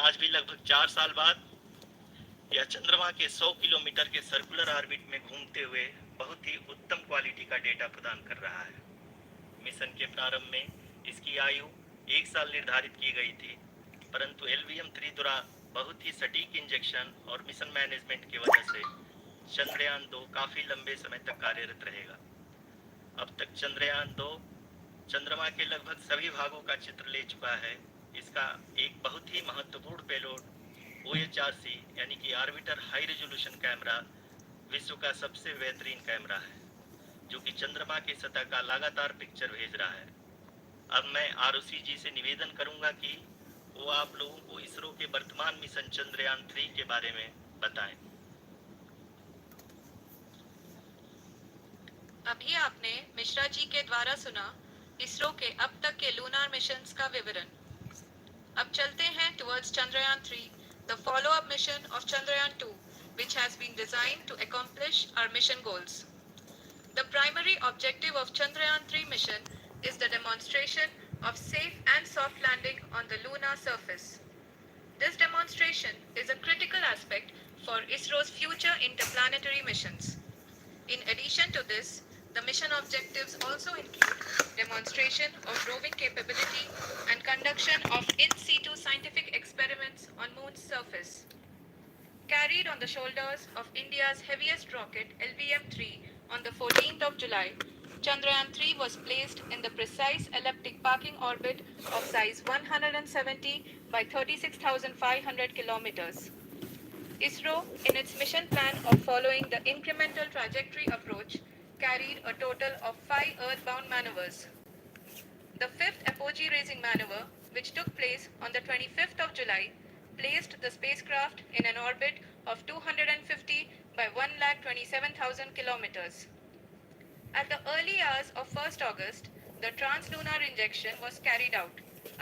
आज भी लगभग 4 साल बाद यह चंद्रमा के 100 किलोमीटर के सर्कुलर ऑर्बिट में घूमते हुए बहुत ही उत्तम क्वालिटी का डेटा प्रदान कर रहा है। मिशन के प्रारंभ में इसकी आयु 1 साल निर्धारित की गई थी, परंतु LVM-3 द्वारा बहुत ही सटीक इंजेक्शन और मिशन मैनेजमेंट की वजह से चंद्रयान 2 काफी लंबे समय तक कार्यरत रहेगा। अब तक चंद्रयान 2 चंद्रमा के लगभग सभी भागों का चित्र ले चुका है। इसका एक बहुत ही महत्वपूर्ण पेलोड OHRC यानी कि ऑर्बिटर हाई रेजोल्यूशन कैमरा विश्व का सबसे बेहतरीन कैमरा है, जो कि चंद्रमा की सतह का लगातार पिक्चर भेज रहा है। अब मैं ROC जी से निवेदन करूंगा कि वो आप लोगों को इसरो के वर्तमान मिशन चंद्रयान 3 के बारे में बताएं। अभी आपने मिश्रा जी के द्वारा सुना इसरो के अब तक के लूनार मिशंस का विवरण। अब चलते हैं towards Chandrayaan 3, the follow-up mission of Chandrayaan 2, which has been designed to accomplish our mission goals. The primary objective of Chandrayaan 3 mission is the demonstration of safe and soft landing on the lunar surface. This demonstration is a critical aspect for ISRO's future interplanetary missions. In addition to this, the mission objectives also include demonstration of roving capability and conduction of in situ scientific experiments on Moon's surface. Carried on the shoulders of India's heaviest rocket LVM-3 on the 14th of July, Chandrayaan 3 was placed in the precise elliptic parking orbit of size 170 by 36,500 kilometers. ISRO, in its mission plan of following the incremental trajectory approach, carried a total of 5 earthbound maneuvers. The fifth apogee raising maneuver, which took place on the 25th of July, placed the spacecraft in an orbit of 250 by 1,27,000 kilometers. At the early hours of 1st August, the translunar injection was carried out,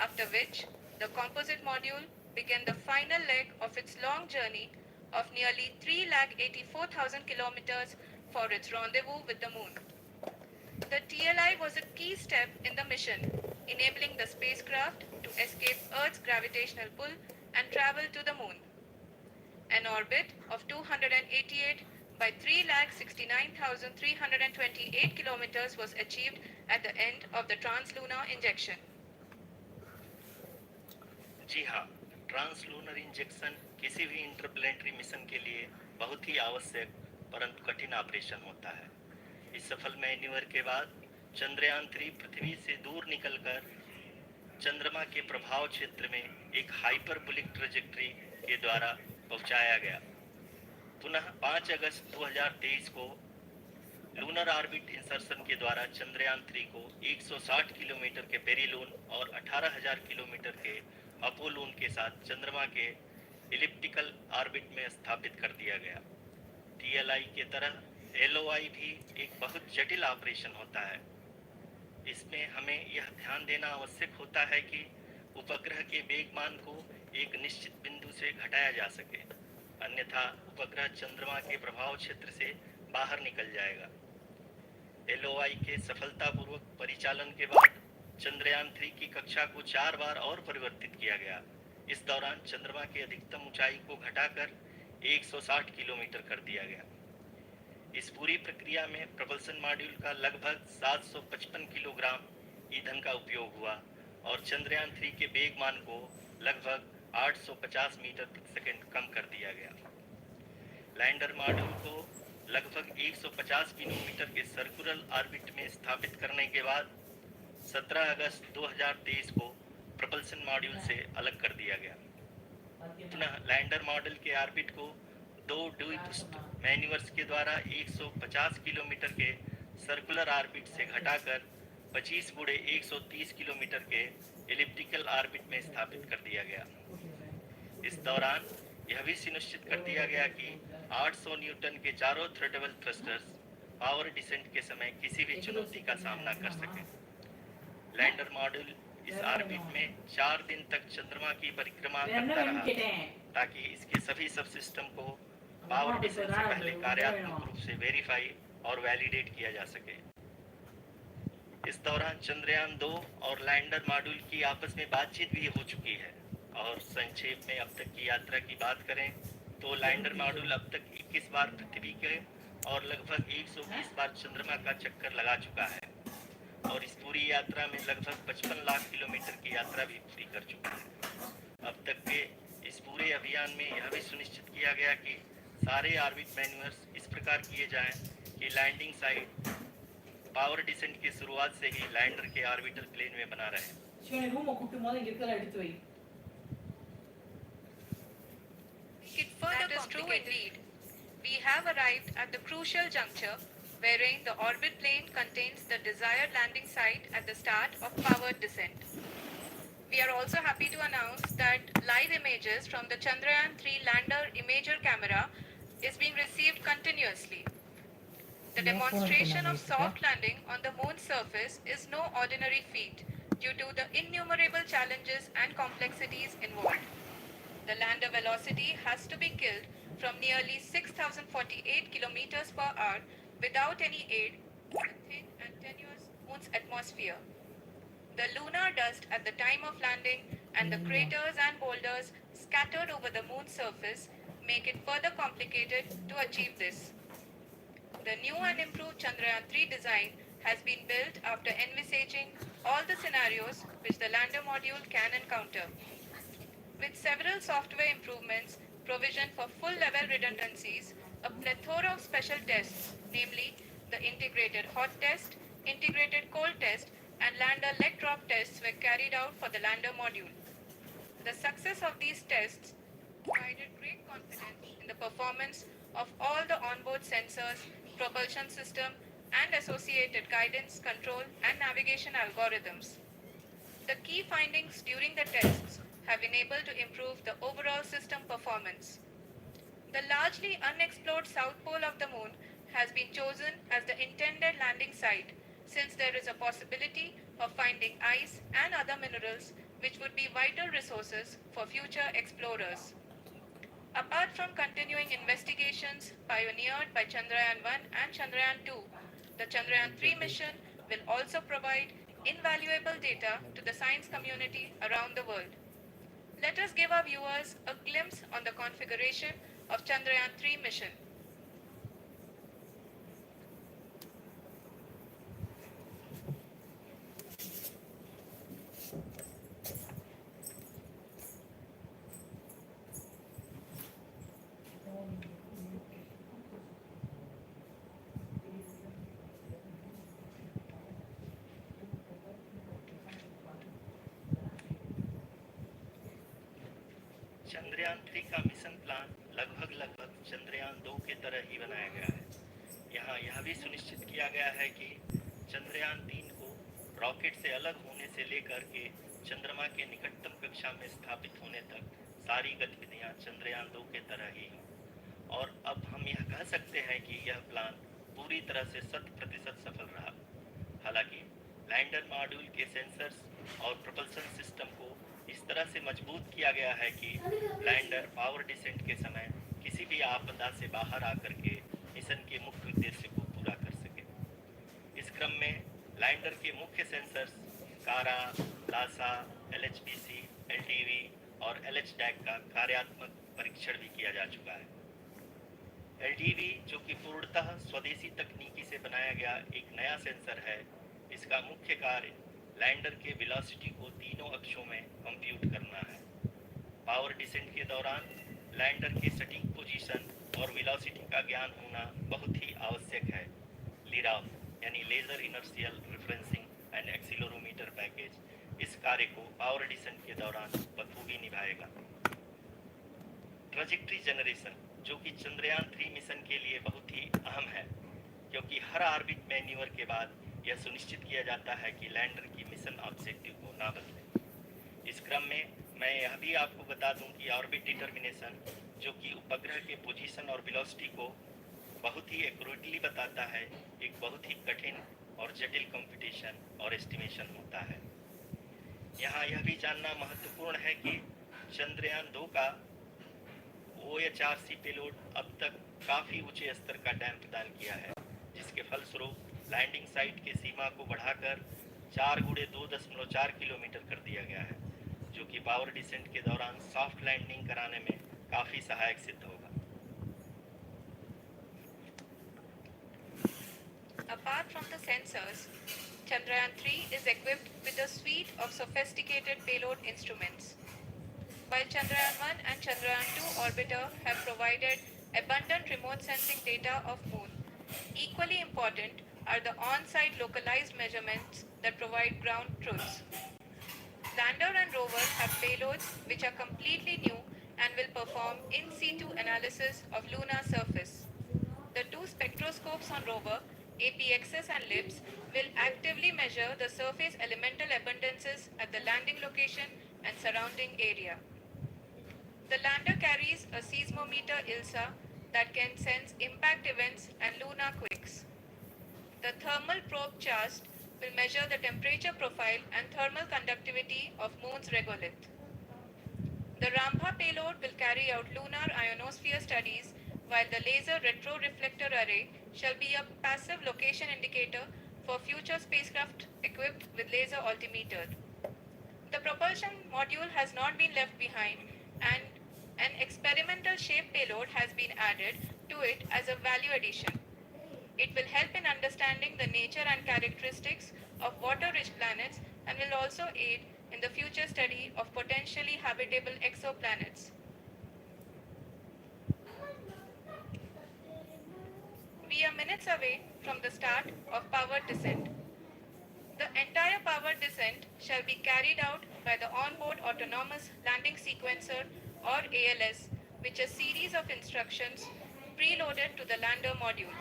after which the composite module began the final leg of its long journey of nearly 3,84,000 kilometers for its rendezvous with the Moon. The TLI was a key step in the mission, enabling the spacecraft to escape Earth's gravitational pull and travel to the Moon. An orbit of 288 by 3,69,328 kilometers was achieved at the end of the translunar injection. जी हाँ, translunar injection किसी भी interplanetary mission के लिए बहुत ही आवश्यक परंतु कठिन operation होता है। इस सफल मैन्यूवर के बाद चंद्रयान 3 पृथ्वी से दूर निकलकर चंद्रमा के प्रभाव क्षेत्र में एक हाइपरबोलिक ट्रेजेक्टरी के द्वारा पहुंचाया गया। पुनः 5 अगस्त 2023 को लूनर ऑर्बिट इंसर्शन के द्वारा चंद्रयान 3 को 160 किलोमीटर के पेरिलून और 18,000 किलोमीटर के अपोलून के साथ चंद्रमा के इलिप्टिकल ऑर्बिट में स्थापित कर दिया गया। TLI के तरह LOI भी एक बहुत जटिल ऑपरेशन होता है। इसमें हमें यह ध्यान देना आवश्यक होता है कि उपग्रह के वेगमान को एक निश्चित बिंदु से घटाया जा सके, अन्यथा उपग्रह चंद्रमा के प्रभाव क्षेत्र से बाहर निकल जाएगा। LOI के सफलतापूर्वक परिचालन के बाद चंद्रयान 3 की कक्षा को 4 बार और परिवर्तित किया गया। इस दौरान चंद्रमा की अधिकतम ऊंचाई को घटाकर 160 किलोमीटर कर दिया गया। इस पूरी प्रक्रिया में प्रपल्सन मॉड्यूल का लगभग 755 किलोग्राम ईंधन का उपयोग हुआ और चंद्रयान 3 के वेगमान को लगभग 850 मीटर प्रति सेकंड कम कर दिया गया। लैंडर मॉड्यूल को लगभग 150 किलोमीटर के सर्कुलर ऑर्बिट में स्थापित करने के बाद 17 अगस्त 2023 को प्रपल्सन मॉड्यूल से अलग कर दिया गया। पुनः लैंडर मॉडल के ऑर्बिट को 2 ड्यूबूस्ट मैन्यूवर्स के द्वारा 150 किलोमीटर के सर्कुलर ऑर्बिट से घटाकर 25x130 किलोमीटर के एलिप्टिकल ऑर्बिट में स्थापित कर दिया गया। इस दौरान यह भी सुनिश्चित कर दिया गया कि 800 न्यूटन के चारों थ्रोटेबल थ्रस्टर्स पावर डिसेंट के समय किसी भी चुनौती का सामना कर सके। लैंडर मॉड्यूल इस ऑर्बिट में 4 दिन तक चंद्रमा की परिक्रमा करता रहा ताकि इसके सभी सब सिस्टम को पावर डिसेंट से पहले कार्यात्मक रूप से वेरीफाई और वैलिडेट किया जा सके। इस दौरान चंद्रयान 2 और लैंडर मॉड्यूल की आपस में बातचीत भी हो चुकी है और संक्षेप में अब तक की यात्रा की बात करें तो लैंडर मॉड्यूल अब तक 21 बार पृथ्वी के और लगभग 120 बार चंद्रमा का चक्कर लगा चुका है और इस पूरी यात्रा में लगभग 55 लाख किलोमीटर की यात्रा भी पूरी कर चुका है। अब तक के इस पूरे अभियान में यह भी सुनिश्चित किया गया कि सारे ऑर्बिट मैन्यूअर्स इस प्रकार किए जाएं कि लैंडिंग साइट पावर डिसेंट की शुरुआत से ही लैंडर के ऑर्बिटल प्लेन में बना रहे। That is true indeed. We have arrived at the crucial juncture wherein the orbit plane contains the desired landing site at the start of powered descent. We are also happy to announce that live images from the Chandrayaan-3 lander imager camera is being received continuously. The demonstration of soft landing on the moon's surface is no ordinary feat due to the innumerable challenges and complexities involved. The lander velocity has to be killed from nearly 6,048 kilometers per hour without any aid from the thin and tenuous moon's atmosphere. The lunar dust at the time of landing and the craters and boulders scattered over the moon's surface make it further complicated to achieve this. The new and improved Chandrayaan-3 design has been built after envisaging all the scenarios which the lander module can encounter. With several software improvements, provision for full-level redundancies, a plethora of special tests, namely the integrated hot test, integrated cold test, and lander leg drop tests were carried out for the lander module. The success of these tests provided great confidence in the performance of all the onboard sensors, propulsion system, and associated guidance, control, and navigation algorithms. The key findings during the tests have enabled to improve the overall system performance. The largely unexplored south pole of the moon has been chosen as the intended landing site since there is a possibility of finding ice and other minerals which would be vital resources for future explorers. Apart from continuing investigations pioneered by Chandrayaan-1 and Chandrayaan-2, the Chandrayaan-3 mission will also provide invaluable data to the science community around the world. Let us give our viewers a glimpse on the configuration of Chandrayaan-3 mission. Chandrayaan-3 का mission plan लगभग चंद्रयान-2 के तरह ही बनाया गया है। यहाँ यह भी सुनिश्चित किया गया है कि चंद्रयान-3 को रॉकेट से अलग होने से लेकर के चंद्रमा के निकटतम कक्षा में स्थापित होने तक सारी गतिविधियाँ चंद्रयान-2 के तरह ही हों। और अब हम यह कह सकते हैं कि यह प्लान पूरी तरह से 100% सफल रहा। हालांकि लैंडर मॉड्यूल के सेंसर्स और प्रोपल्शन सिस्टम को इस तरह से मजबूत किया गया है कि लैंडर पावर डिसेंट के समय किसी भी आपदा से बाहर आकर के मिशन के मुख्य उद्देश्य को पूरा कर सके। इस क्रम में लैंडर के मुख्य सेंसर्स कारा, लासा, LHPC, LTV और LHDAC का कार्यात्मक परीक्षण भी किया जा चुका है। LTV जो कि पूर्णतः स्वदेशी तकनीकी से बनाया गया एक नया सेंसर है, इसका मुख्य कार्य लैंडर के वेलोसिटी को तीनों अक्षों में कंप्यूट करना है। पावर डिसेंट के दौरान लैंडर की सटीक पोजीशन और वेलोसिटी का ज्ञान होना बहुत ही आवश्यक है। लिराव यानी laser inertial referencing and accelerometer package इस कार्य को पावर डिसेंट के दौरान बखूबी निभाएगा। ट्रैजेक्टरी जनरेशन जो कि चंद्रयान-3 मिशन के लिए बहुत ही अहम है, क्योंकि हर ऑर्बिट मैन्यूवर के बाद यह सुनिश्चित किया जाता है कि लैंडर की मिशन ऑब्जेक्टिव को ना बदले। इस क्रम में मैं यह भी आपको बता दूं कि ऑर्बिट डिटर्मिनेशन जो कि उपग्रह के पोजीशन और वेलोसिटी को बहुत ही एक्यूरेटली बताता है, एक बहुत ही कठिन और जटिल कंप्यूटेशन और एस्टिमेशन होता है। यहाँ यह भी जानना महत्वपूर्ण है कि चंद्रयान-2 का OHRC पेलोड अब तक काफ़ी ऊंचे स्तर का डैम्प प्रदान किया है, जिसके फलस्वरूप लैंडिंग साइट की सीमा को बढ़ाकर 4 × 2.4 किलोमीटर कर दिया गया है, जो कि पावर डिसेंट के दौरान सॉफ्ट लैंडिंग कराने में काफ़ी सहायक सिद्ध होगा। Apart from the sensors, Chandrayaan-3 is equipped with a suite of sophisticated payload instruments. While Chandrayaan-1 and Chandrayaan-2 orbiter have provided abundant remote sensing data of Moon, equally important are the on-site localized measurements that provide ground truths. Lander and rover have payloads which are completely new and will perform in situ analysis of lunar surface. The two spectroscopes on rover, APXS and LIBS, will actively measure the surface elemental abundances at the landing location and surrounding area. The lander carries a seismometer ILSA that can sense impact events and lunar quakes. The thermal probe CHAST will measure the temperature profile and thermal conductivity of Moon's regolith. The Rambha payload will carry out lunar ionosphere studies, while the laser retroreflector array shall be a passive location indicator for future spacecraft equipped with laser altimeter. The propulsion module has not been left behind, and an experimental shape payload has been added to it as a value addition. It will help in understanding the nature and characteristics of water-rich planets and will also aid in the future study of potentially habitable exoplanets. We are minutes away from the start of powered descent. The entire powered descent shall be carried out by the onboard autonomous landing sequencer or ALS, which is a series of instructions preloaded to the lander module.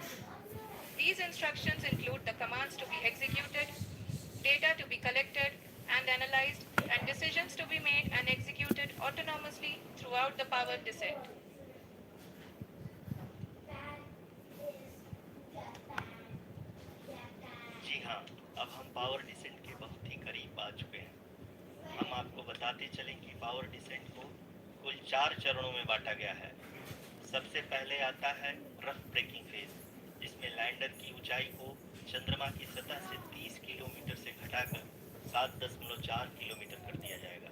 These instructions include the commands to be executed, data to be collected and analyzed, and decisions to be made and executed autonomously throughout the powered descent. जी हाँ, अब हम power descent के बहुत ही करीब आ चुके हैं। हम आपको बताते चलें कि पावर डिसेंट को कुल 4 चरणों में बांटा गया है। सबसे पहले आता है रफ ब्रेकिंग फेज, जिसमें लैंडर की ऊंचाई को चंद्रमा की सतह से 30 किलोमीटर से घटाकर 7.4 किलोमीटर कर दिया जाएगा।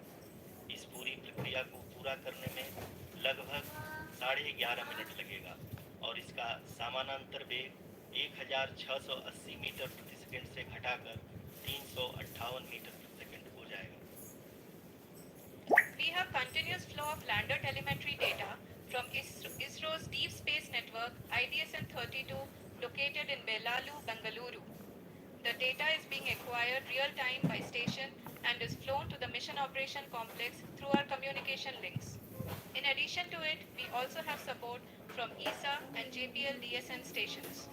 इस पूरी प्रक्रिया को पूरा करने में लगभग 11.5 मिनट लगेगा और इसका समानांतर वेग 1680 मीटर प्रति सेकंड से घटाकर 358 मीटर प्रति सेकंड हो जाएगा। We have continuous flow of lander telemetry data from ISRO's Deep Space Network IDSN-32 located in Belalu, Bengaluru. The data is being acquired real-time by station and is flown to the Mission Operation Complex through our communication links. In addition to it, we also have support from ESA and JPL DSN stations.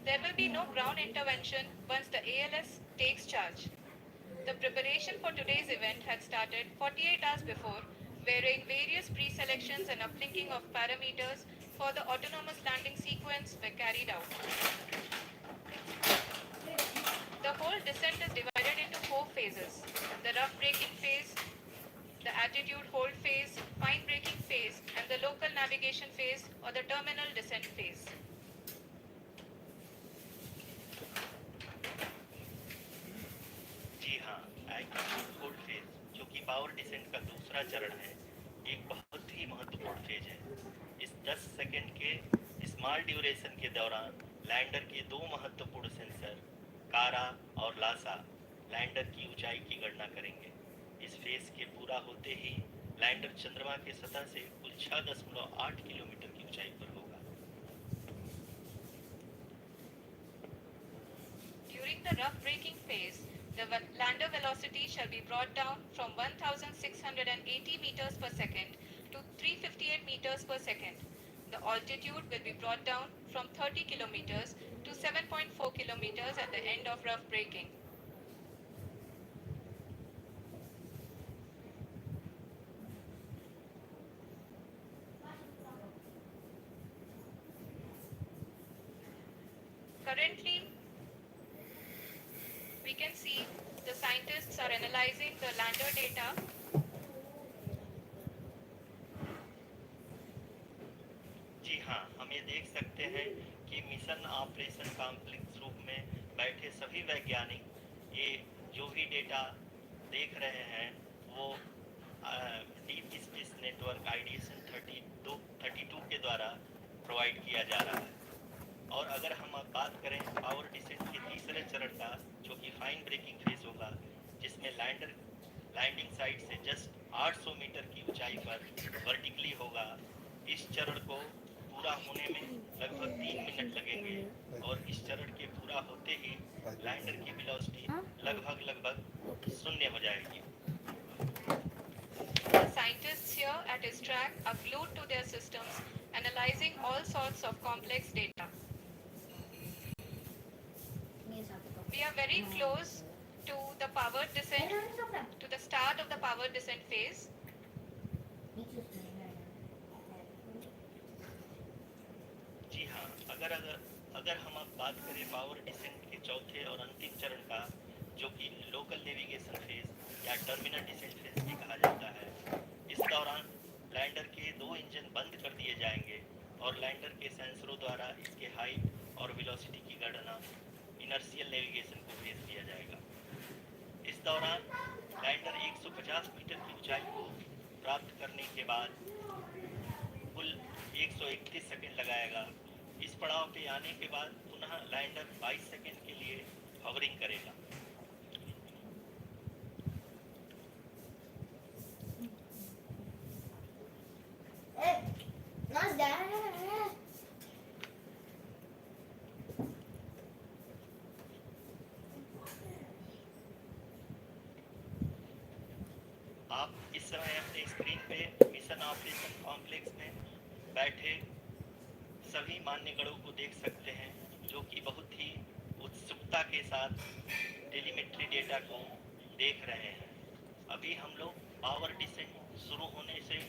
There will be no ground intervention once the ALS takes charge. The preparation for today's event had started 48 hours before, wherein various pre-selections and uplinking of parameters for the autonomous landing sequence were carried out. The whole descent is divided into 4 phases: the rough braking phase, the attitude hold phase, fine braking phase, and the local navigation phase or the terminal descent phase. जी हाँ, altitude hold phase, जो कि power descent का दूसरा चरण है, एक बहुत ही महत्वपूर्ण फेज है। इस 10 सेकंड के स्मॉल ड्यूरेशन के दौरान लैंडर के 2 महत्वपूर्ण सेंसर कारा और लासा लैंडर की ऊंचाई की गणना करेंगे। इस फेज के पूरा होते ही लैंडर चंद्रमा के सतह से कुल 6.8 किलोमीटर की ऊंचाई पर होगा। During the rough braking phase, the lander velocity shall be brought down from 1680 meters per second to 358 meters per second. The altitude will be brought down from 30 kilometers to 7.4 kilometers at the end of rough braking. Currently, we can see the scientists are analyzing the lander data. जी हाँ, हम ये देख सकते हैं कि mission operation complex रूप में बैठे सभी वैज्ञानिक ये जो भी डेटा देख रहे हैं वो डीप स्पेस नेटवर्क आईडीएसन 32 के द्वारा प्रोवाइड किया जा रहा है। और अगर हम अब बात करें पावर डिसेंट के तीसरे चरण का, जो कि फाइन ब्रेकिंग फेज होगा, जिसमें लैंडर लैंडिंग साइट से जस्ट 800 मीटर की ऊंचाई पर वर्टिकली होगा। इस चरण को पूरा होने में लगभग 3 मिनट लगेंगे और इस चरण के पूरा होते ही लैंडर की वेलोसिटी लगभग शून्य हो जाएगी। The scientists here at his track are glued to their systems, analyzing all sorts of complex data. We are very close to the power descent, to the start of the power descent phase. जी हाँ, अगर हम अब बात करें power descent के चौथे और अंतिम चरण का, जो कि लोकल नेविगेशन फेज या टर्मिनल डिसेंट फेज भी कहा जाता है, इस दौरान लैंडर के 2 इंजन बंद कर दिए जाएंगे और लैंडर के सेंसरों द्वारा इसके हाइट और वेलोसिटी की गणना इनर्शियल नेविगेशन को भेज दिया जाएगा। इस दौरान लैंडर 150 मीटर की ऊंचाई को प्राप्त करने के बाद कुल 131 सेकंड लगाएगा। इस पड़ाव पे आने के बाद पुनः लैंडर 22 सेकंड के लिए हॉवरिंग करेगा। आप इस समय अपने स्क्रीन पे मिशन ऑपरेशन कॉम्प्लेक्स में बैठे सभी मान्यगणों को देख सकते हैं, जो कि बहुत ही उत्सुकता के साथ टेलीमेट्री डेटा को देख रहे हैं। अभी हम लोग पावर डिसेंट शुरू होने से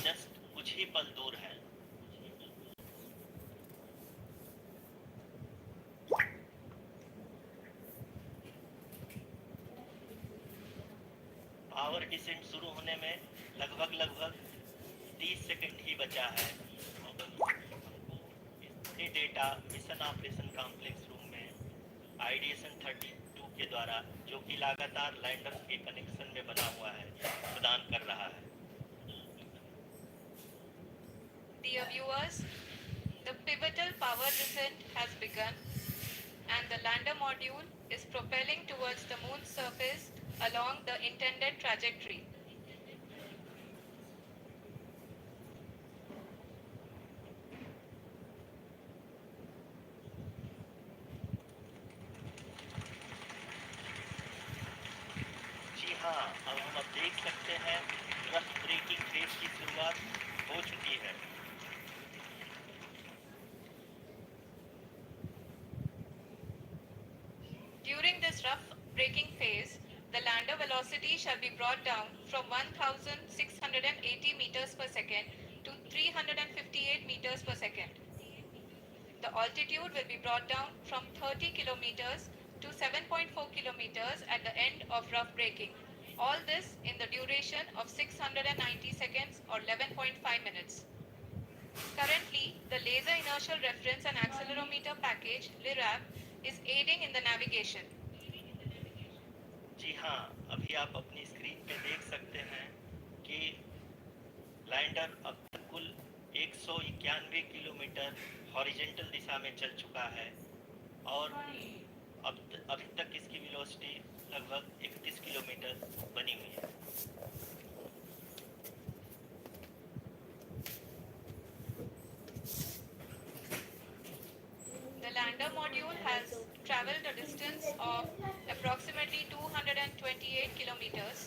जस्ट कुछ ही पल दूर हैं। पावर डिसेंट शुरू होने में लगभग 30 सेकंड ही बचा है। ये data mission operation complex room में आईडीएसन 32 के द्वारा, जो कि लगातार लैंडर के कनेक्शन में बना हुआ है, प्रदान कर रहा है। Dear viewers, the pivotal power descent has begun and the lander module is propelling towards the moon's surface along the intended trajectory. जी हाँ, अब हम देख सकते हैं रफ ब्रेकिंग फेज की शुरुआत हो चुकी है। During this rough braking phase, the lander velocity shall be brought down from 1680 meters per second to 358 meters per second. The altitude will be brought down from 30 kilometers to 7.4 kilometers at the end of rough braking. All this in the duration of 690 seconds or 11.5 minutes. Currently, the Laser Inertial Reference and Accelerometer package (LIRAP) is aiding in the navigation. जी हाँ, अभी आप अपनी screen पे देख सकते हैं कि lander अब तक कुल 191 किलोमीटर हॉरिजेंटल दिशा में चल चुका है और अभी तक इसकी वेलोसिटी लगभग 31 किलोमीटर बनी हुई है। The lander module has traveled a distance of approximately 228 kilometers.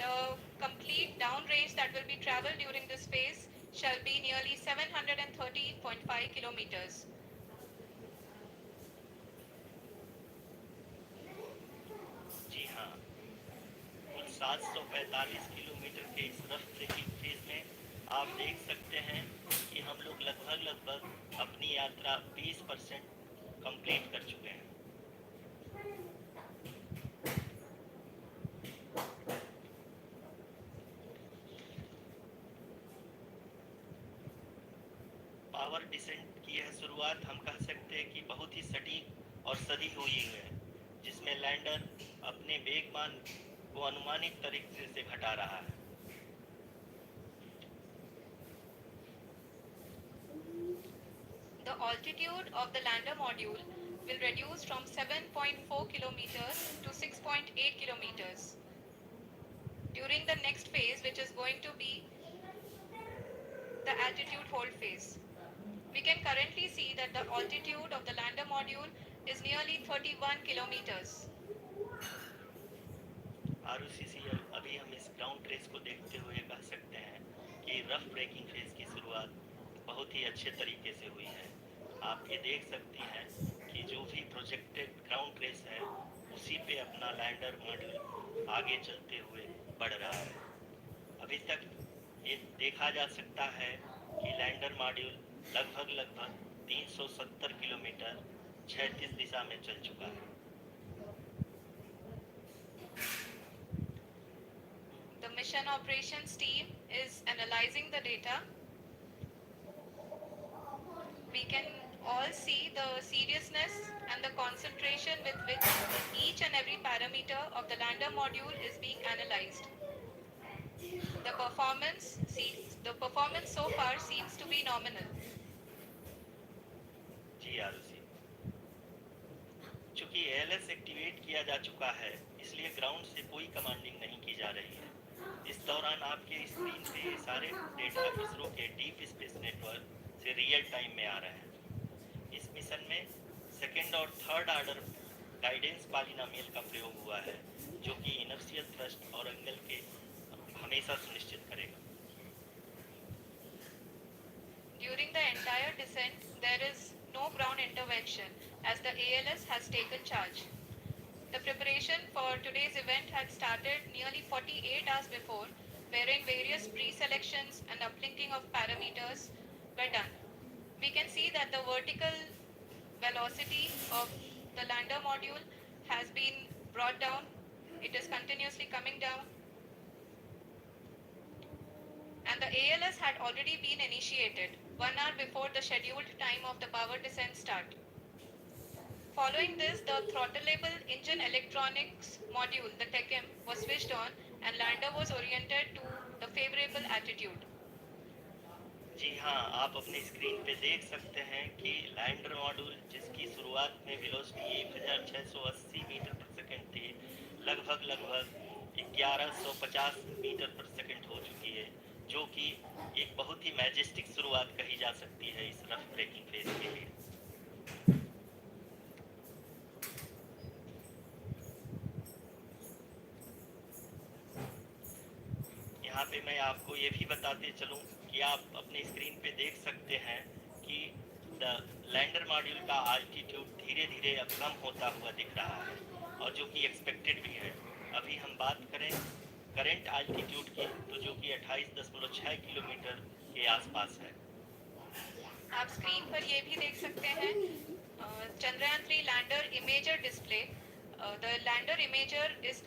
The complete downrange that will be traveled during this phase shall be nearly 730.5 kilometers. जी हाँ, कुल 745 किलोमीटर के इस रफ ब्रेकिंग फेज में आप देख सकते हैं कि हम लोग लगभग अपनी यात्रा 20% कंप्लीट कर चुके हैं। पावर डिसेंट की यह शुरुआत हम कह सकते हैं कि बहुत ही सटीक और सही हुई है, जिसमें लैंडर अपने वेगमान को अनुमानित तरीके से घटा रहा है। The altitude of the lander module will reduce from 7.4 kilometers to 6.8 kilometers. During the next phase, which is going to be the altitude hold phase. We can currently see that the altitude of the lander module is nearly 31 kilometers. ROCCL अभी हम इस ground trace को देखते हुए कह सकते हैं कि रफ ब्रेकिंग फेज की शुरुआत बहुत ही अच्छे तरीके से हुई है। आप ये देख सकती हैं कि जो भी प्रोजेक्टेड ग्राउंड ट्रेस है उसी पे अपना लैंडर मॉड्यूल आगे चलते हुए बढ़ रहा है। अभी तक ये देखा जा सकता है कि लैंडर मॉड्यूल लगभग 370 किलोमीटर क्षैतिज दिशा में चल चुका है। The mission operations team is analyzing the data. We can all see the seriousness and the concentration with which each and every parameter of the lander module is being analyzed. The performance so far seems to be nominal. जी आरुषि, चूंकि ALS activate किया जा चुका है इसलिए ground से कोई commanding नहीं की जा रही है। इस दौरान आपके स्क्रीन पे ये सारे डेटा इसरो के डीप स्पेस नेटवर्क से रियल टाइम में आ रहे हैं। इस मिशन में सेकेंड और थर्ड ऑर्डर गाइडेंस पॉलिनोमियल का प्रयोग हुआ है जो कि इनर्शियल थ्रस्ट और एंगल के हमेशा सुनिश्चित करेगा। During the entire descent, there is no ground intervention as the ALS has taken charge. The preparation for today's event had started nearly 48 hours before, wherein various pre-selections and uplinking of parameters were done. We can see that the vertical velocity of the lander module has been brought down. It is continuously coming down. And the ALS had already been initiated 1 hour before the scheduled time of the power descent start. Following this, the throttleable engine electronics module, the TECM, was switched on and lander was oriented to the favorable attitude. जी हाँ, आप अपनी screen पे देख सकते हैं कि lander module जिसकी शुरुआत में वेलोसिटी 1680 मीटर पर सेकंड थी, लगभग 1150 मीटर पर सेकंड हो चुकी है, जो कि एक बहुत ही मैजेस्टिक शुरुआत कही जा सकती है इस रफ ब्रेकिंग फेज के लिए। यहाँ पे मैं आपको ये भी बताते चलूँ कि आप अपनी स्क्रीन पे देख सकते हैं कि द लैंडर मॉड्यूल का आल्टीट्यूड धीरे धीरे अब कम होता हुआ दिख रहा है और जो कि एक्सपेक्टेड भी है। अभी हम बात करें करंट आल्टीट्यूड की तो जो कि 28.6 किलोमीटर के आसपास है। आप स्क्रीन पर ये भी देख सकते हैं Chandrayaan 3 lander imager display. The lander imager is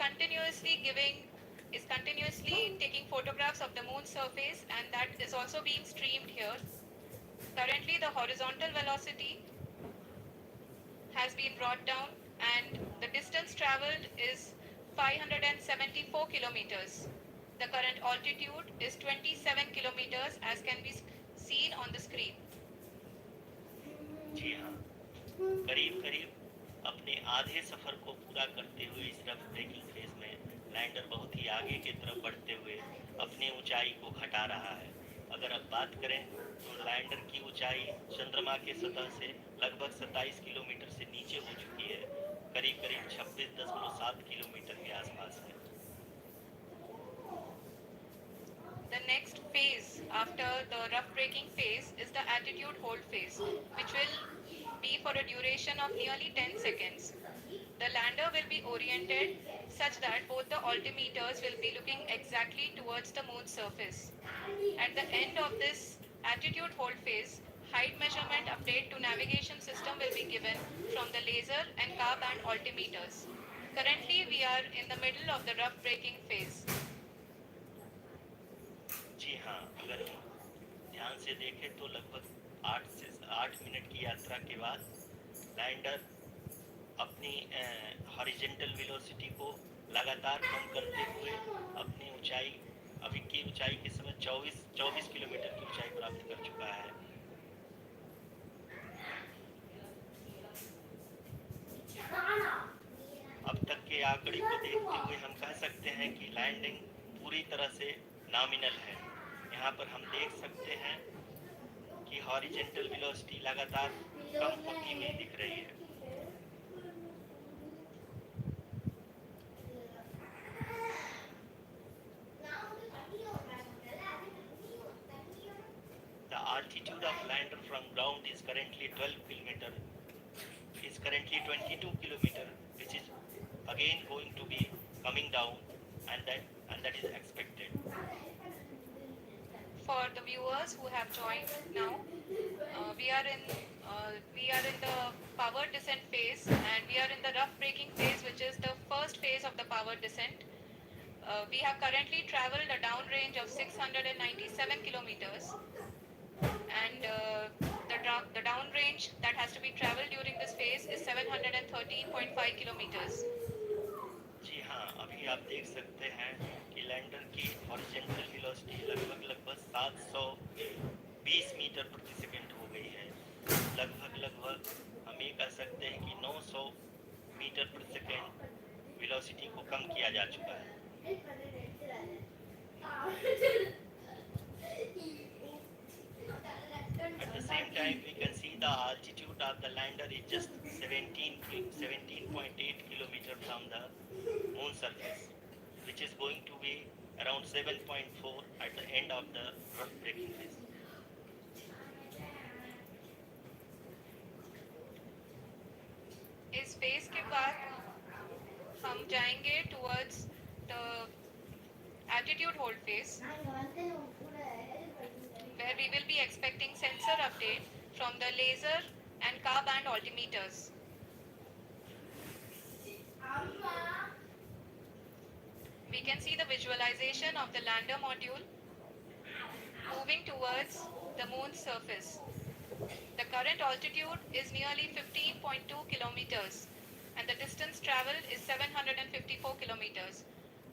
continuously taking photographs of the moon surface and that is also being streamed here. Currently the horizontal velocity has been brought down and the distance traveled is 574 kilometers. The current altitude is 27 kilometers as can be seen on the screen. जी हाँ, करीब अपने आधे सफर को पूरा करते हुए इस rough breaking phase में लैंडर बहुत ही आगे की तरफ बढ़ते हुए अपनी ऊंचाई को घटा रहा है। अगर अब बात करें तो लैंडर की ऊंचाई चंद्रमा के सतह से लगभग 27 किलोमीटर से नीचे हो चुकी है, करीब 26.7 किलोमीटर के आसपास है। The next phase after the rough braking phase is the attitude hold phase, which will be for a duration of nearly 10 seconds. The lander will be oriented such that both the altimeters will be looking exactly towards the moon's surface. At the end of this attitude hold phase, height measurement update to navigation system will be given from the laser and car band altimeters. Currently, we are in the middle of the rough braking phase. जी हाँ, अगर हम ध्यान से देखें तो लगभग 8 minute की यात्रा के बाद लैंडर अपनी हॉरिजॉन्टल वेलोसिटी को लगातार कम करते हुए अपनी ऊंचाई अभी की ऊंचाई के समय 24 किलोमीटर की ऊंचाई प्राप्त कर चुका है। अब तक के आंकड़े को देखते हुए हम कह सकते हैं कि लैंडिंग पूरी तरह से नॉमिनल है। यहाँ पर हम देख सकते हैं कि हॉरिजेंटल वेलोसिटी लगातार कम होती हुई दिख रही है। The altitude of lander from ground is currently 22 kilometer, which is again going to be coming down, and that is expected. For the viewers who have joined now, we are in the power descent phase, and we are in the rough braking phase, which is the first phase of the power descent. We have currently traveled a downrange of 697 kilometers, and the downrange that has to be traveled during this phase is 713.5 kilometers. जी हाँ, अभी आप देख सकते हैं कि lander की horizontal velocity लगभग 720 metre प्रति सेकंड हो गई है। लगभग हम ये कह सकते हैं कि 900 मीटर प्रति सेकंड वेलोसिटी को कम किया जा चुका है। At the same time, we can see the altitude of the lander is just 17.8 kilometer from the moon surface, which is going to be around 7.4 at the end of the rough braking phase. इस phase के बाद हम जाएंगे towards the altitude hold phase, where we will be expecting sensor update from the laser and car band altimeters. We can see the visualization of the lander module moving towards the moon's surface. The current altitude is nearly 15.2 kilometers, and the distance traveled is 754 kilometers.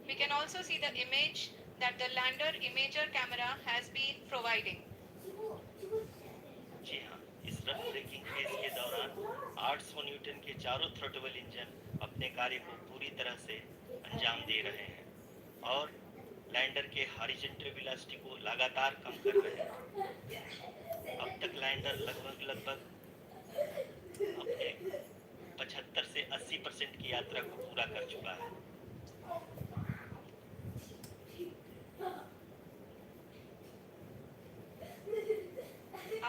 We can also see the image that the lander imager camera has been providing. जी हाँ, इस rough breaking phase के दौरान 800 Newton के चारों throttle engine अपने कार्य को पूरी तरह से अंजाम दे रहे हैं और लैंडर के हॉरिजॉन्टल वेलोसिटी को लगातार कम कर रहे हैं। अब तक लैंडर लगभग अपने 75 से 80% की यात्रा को पूरा कर चुका है।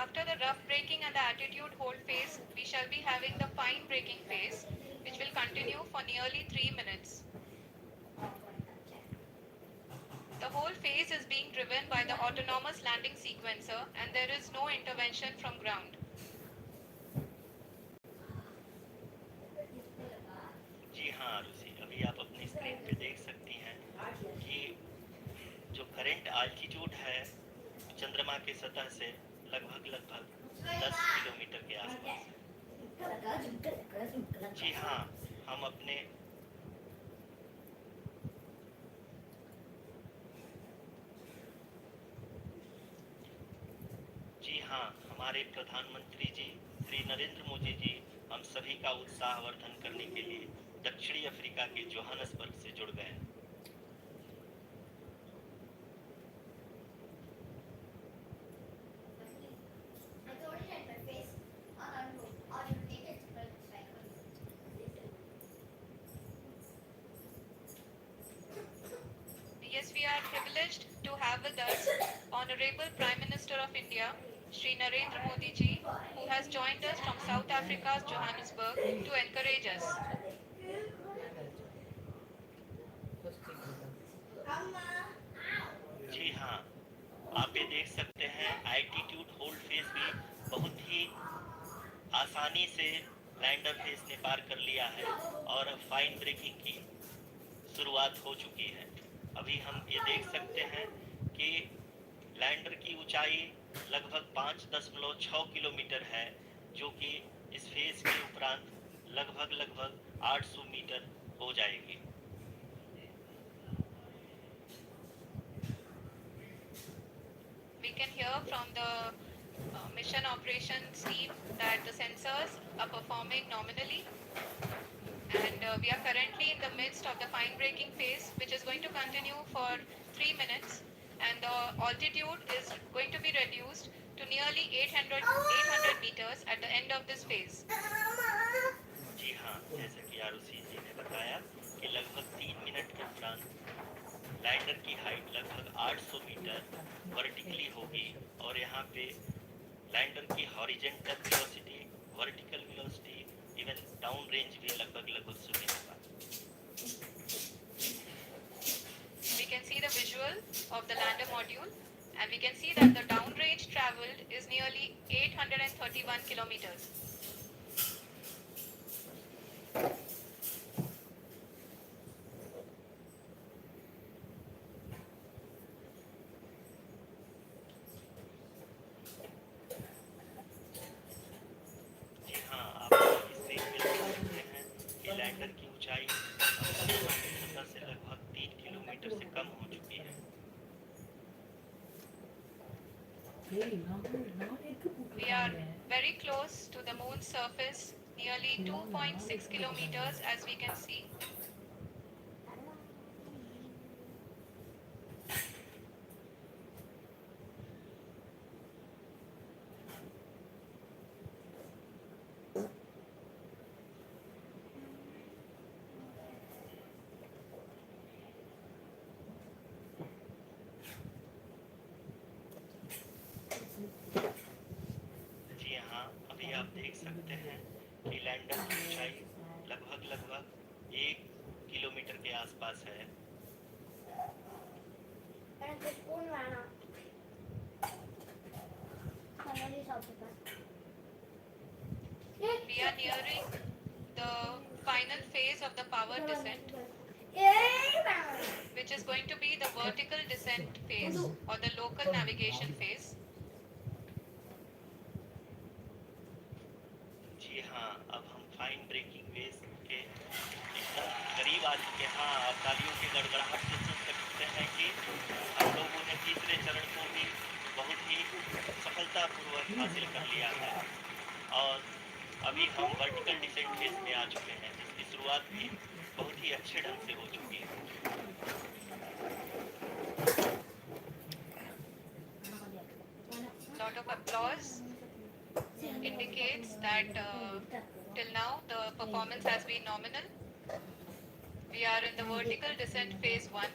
After the rough braking and the attitude hold phase, we shall be having the fine braking phase, which will continue for nearly 3 minutes. The whole phase is being driven by the autonomous landing sequencer, and there is no intervention from ground. जी हाँ रुचि, अभी आप अपनी screen पे देख सकती हैं कि जो करंट आल्टीट्यूड है चंद्रमा के सतह से लगभग 10 किलोमीटर के आसपास है। जी हाँ, हम अपने हमारे प्रधानमंत्री जी श्री नरेंद्र मोदी जी हम सभी का उत्साहवर्धन करने के लिए दक्षिणी अफ्रीका के जोहान्सबर्ग से जुड़ गए। Yes, we are privileged to have with us Honorable Prime Minister of India, Shri Narendra Modi ji, who has joined us from South Africa's Johannesburg to encourage us. जी हाँ, आप ये देख सकते हैं एल्टीट्यूड होल्ड फेज भी बहुत ही आसानी से लैंडर फेज ने पार कर लिया है और अब फाइन ब्रेकिंग की शुरुआत हो चुकी है। अभी हम ये देख सकते हैं कि लैंडर की ऊंचाई लगभग 5.6 किलोमीटर है, जो कि इस फेज के उपरांत लगभग 800 मीटर हो जाएगी। we can hear from the mission operations team that the sensors are performing nominally, and we are currently in the midst of the fine braking phase, which is going to continue for 3 minutes, and the altitude is going to be reduced to nearly 800 meters at the end of this phase. जी हाँ, जैसा कि आरुषि जी ने बताया कि लगभग 3 minute के उपरांत lander की हाइट लगभग 800 मीटर वर्टिकली होगी और यहाँ पे लैंडर की horizontal velocity, vertical velocity, even down range भी लगभग शून्य होगा। We can see the visual of the lander module, and we can see that the downrange traveled is nearly 831 kilometers. जी हाँ, आप स्क्रीन पे देख सकते हैं कि लैंडर की ऊंचाई अब चंद्रमा की सतह से लगभग 3 किलोमीटर से कम हो चुकी है। We are very close to the moon's surface, nearly 2.6 kilometers, as we can see. जी हाँ, अभी आप देख सकते हैं कि लैंडर की ऊंचाई लगभग 1 किलोमीटर के आसपास है। We are nearing the final phase of the power descent, which is going to be the vertical descent phase or the local navigation phase. जी हाँ, अब हम फाइन ब्रेकिंग वेव के एकदम करीब आ चुके हैं। हाँ, आप तालियों की गड़गड़ाहट से सुन सकते हैं कि हम लोगों ने तीसरे चरण को भी बहुत ही सफलतापूर्वक हासिल कर लिया है और अभी हम वर्टिकल डिसेंट फेज में आ चुके हैं, जिसकी शुरुआत भी बहुत ही अच्छे ढंग से हो चुकी है। Lot of applause indicates that till now the performance has been nominal. We are in the vertical descent phase 1.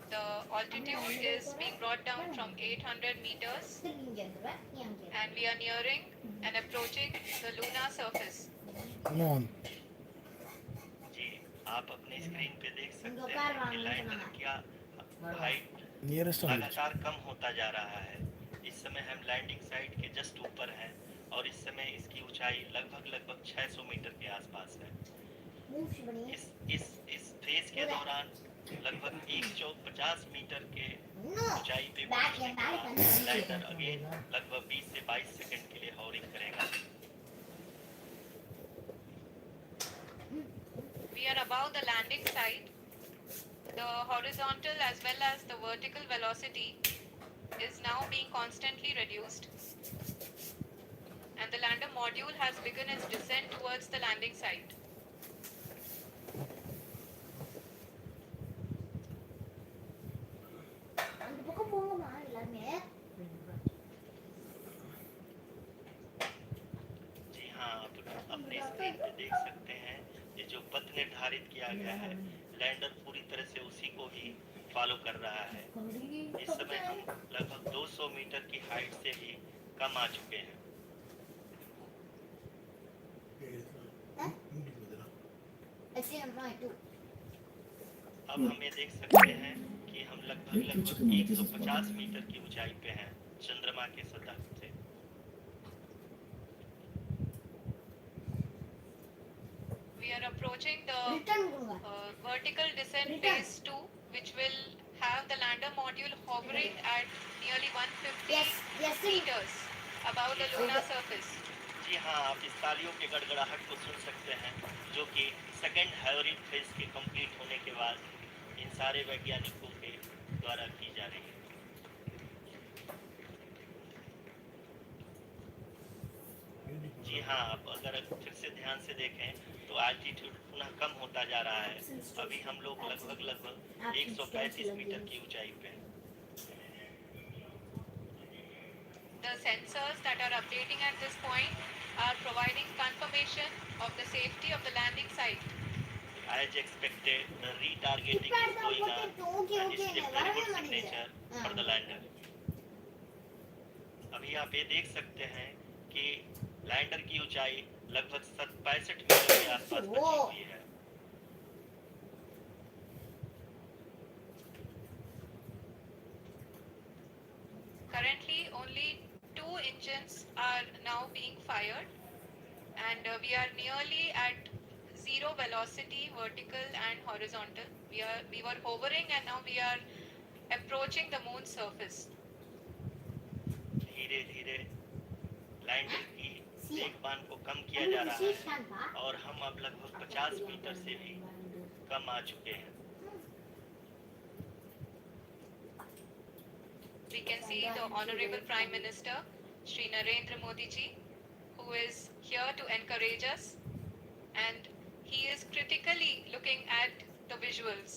The altitude is being brought down from 800 meters, and we are nearing and approaching the lunar surface. जी, आप अपने screen पे देख सकते हैं कि lander का height लगातार कम होता जा रहा है। इस समय हम लैंडिंग साइट के जस्ट ऊपर हैं और इस समय इसकी ऊंचाई लगभग 600 मीटर के आसपास है। इस फेज के दौरान लगभग 150 मीटर के ऊंचाई पे पहुंचने के बाद लैंडर अगेन लगभग 20 से 22 सेकंड के लिए हॉवरिंग करेगा। We are above the landing site. The horizontal as well as the vertical velocity is now being constantly reduced, and the lander module has begun its descent towards the landing site. जी हाँ, आप अपने screen पे देख सकते हैं ये जो पथ निर्धारित किया गया है, लैंडर पूरी तरह से उसी को ही फॉलो कर रहा है। इस समय हम लगभग 200 मीटर की हाइट से भी कम आ चुके हैं। अब हम ये देख सकते हैं कि हम लगभग 150 मीटर की ऊंचाई पे हैं चंद्रमा के सतह से। We are approaching the vertical descent phase 2, which will have the lander module hovering at nearly 150 meters above the lunar surface. जी हाँ, आप इस तालियों के गड़गड़ाहट को सुन सकते हैं, जो कि सेकेंड हॉवरिंग फेज के कंप्लीट होने के बाद इन सारे वैज्ञानिकों के द्वारा की जा रही है। जी हाँ, अब अगर फिर से ध्यान से देखें तो आल्टीट्यूड पुनः कम होता जा रहा है। अभी हम लोग लगभग 135 मीटर की ऊंचाई पे हैं। The sensors that are updating at this point are providing confirmation of the safety of the landing site. As expected, the retargeting is going on and is a very good signature for the lander. अभी आप ये देख सकते हैं कि lander की ऊंचाई लगभग 65 मीटर के आसपास बची हुई है। Currently, only 2 engines are now being fired, and we are nearly at zero velocity, vertical and horizontal. We were hovering, and now we are approaching the moon's surface. धीरे धीरे लैंडर की वेगबान को कम किया जा रहा है और हम अब लगभग 50 मीटर से भी कम आ चुके हैं। We can see the Honorable Prime Minister, Shri Narendra Modi ji, who is here to encourage us, and he is critically looking at the visuals.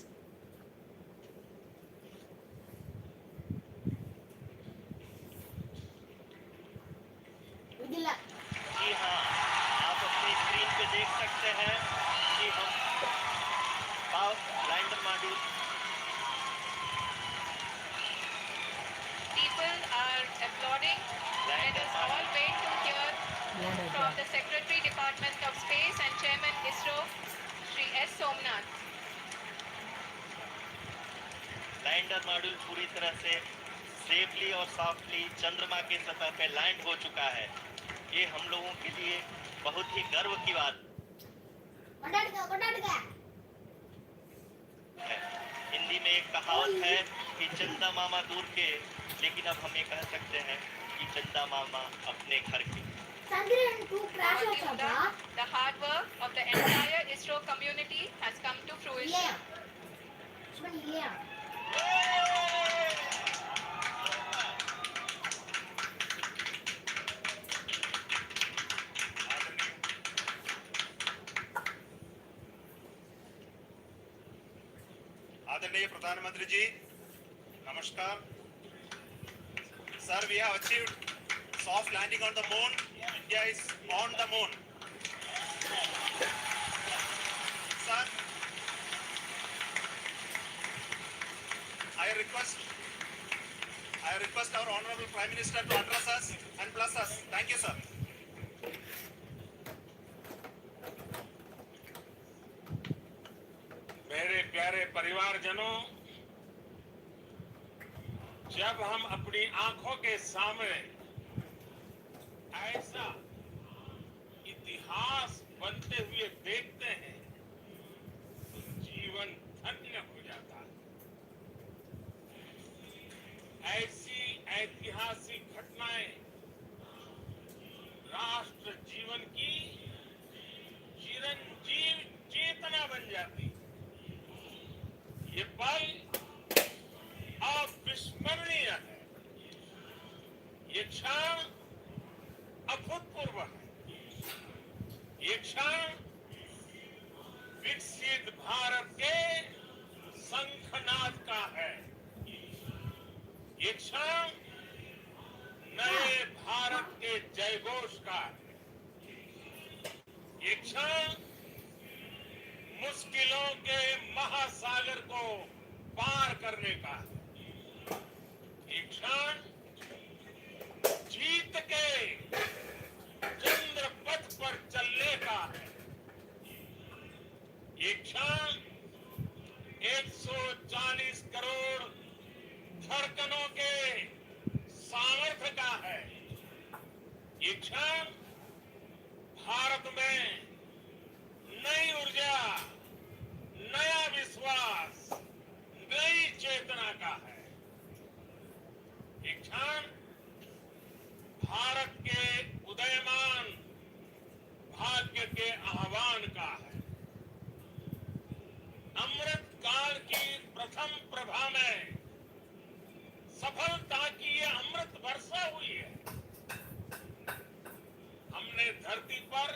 जी हाँ, आप अपनी स्क्रीन पे देख सकते हैं कि हम lander module People are applauding. Let us all wait to hear from the Secretary Department of Space and Chairman ISRO, Shri S. Somnath. Lander module पूरी तरह से सेफली और सॉफ्टली चंद्रमा के सतह पे लैंड हो चुका है। ये हम लोगों के लिए बहुत ही गर्व की बात है। हिंदी में एक कहावत है कि चंदा मामा दूर के, लेकिन अब हम ये कह सकते हैं कि चंदा मामा अपने घर के। The hard work of the entire ISRO community has come to fruition. आदरणीय प्रधानमंत्री जी, नमस्कार। Sir, we have achieved soft landing on the moon. India is on the moon. Sir, I request our Honorable Prime Minister to address us and bless us. Thank you, sir. मेरे प्यारे परिवारजनों, जब हम अपनी आंखों के सामने ऐसा इतिहास बनते हुए देखते हैं तो जीवन धन्य हो जाता है। ऐसी ऐतिहासिक घटनाएं राष्ट्र जीवन की चिरंजीव चेतना बन जाती। ये पल अविस्मरणीय है। ये क्षण अभूतपूर्व है। ये क्षण विकसित भारत के शंखनाद का है। ये क्षण नए भारत के जयघोष का है। ये क्षण मुश्किलों के महासागर को पार करने का है। एक क्षण जीत के चंद्र पथ पर चलने का है। एक क्षण 140 करोड़ धड़कनों के सामर्थ्य का है। ये क्षण भारत में नई ऊर्जा, नया विश्वास, नई चेतना का है। एक क्षण भारत के उदयमान भाग्य के आह्वान का है। अमृत काल की प्रथम प्रभा में सफलता की ये अमृत वर्षा हुई है। हमने धरती पर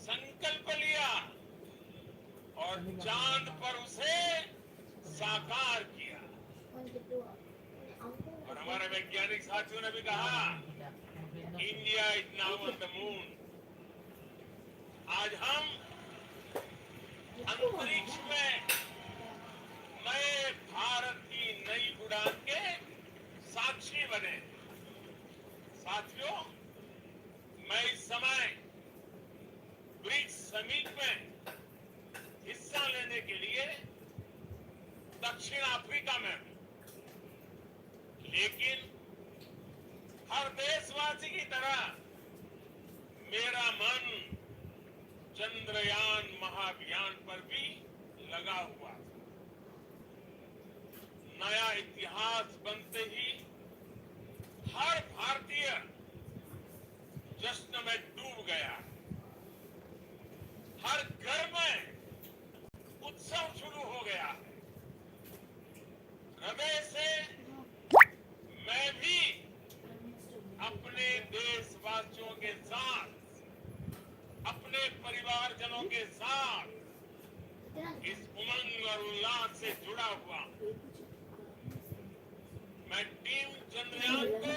संकल्प लिया और चांद पर उसे साकार किया। और हमारे वैज्ञानिक साथियों ने भी कहा, India is now on the moon. आज हम अंतरिक्ष में नए भारत की नई उड़ान के साक्षी बने। साथियों, मैं इस समय ब्रिक्स समिट में हिस्सा लेने के लिए दक्षिण अफ्रीका में हूं। लेकिन हर देशवासी की तरह मेरा मन चंद्रयान महाअभियान पर भी लगा हुआ था। नया इतिहास बनते ही हर भारतीय जश्न में डूब गया। हर घर में उत्सव शुरू हो गया है। हृदय से मैं भी अपने देशवासियों के साथ, अपने परिवारजनों के साथ इस उमंग और उल्लास से जुड़ा हुआ हूं। मैं टीम चंद्रयान को,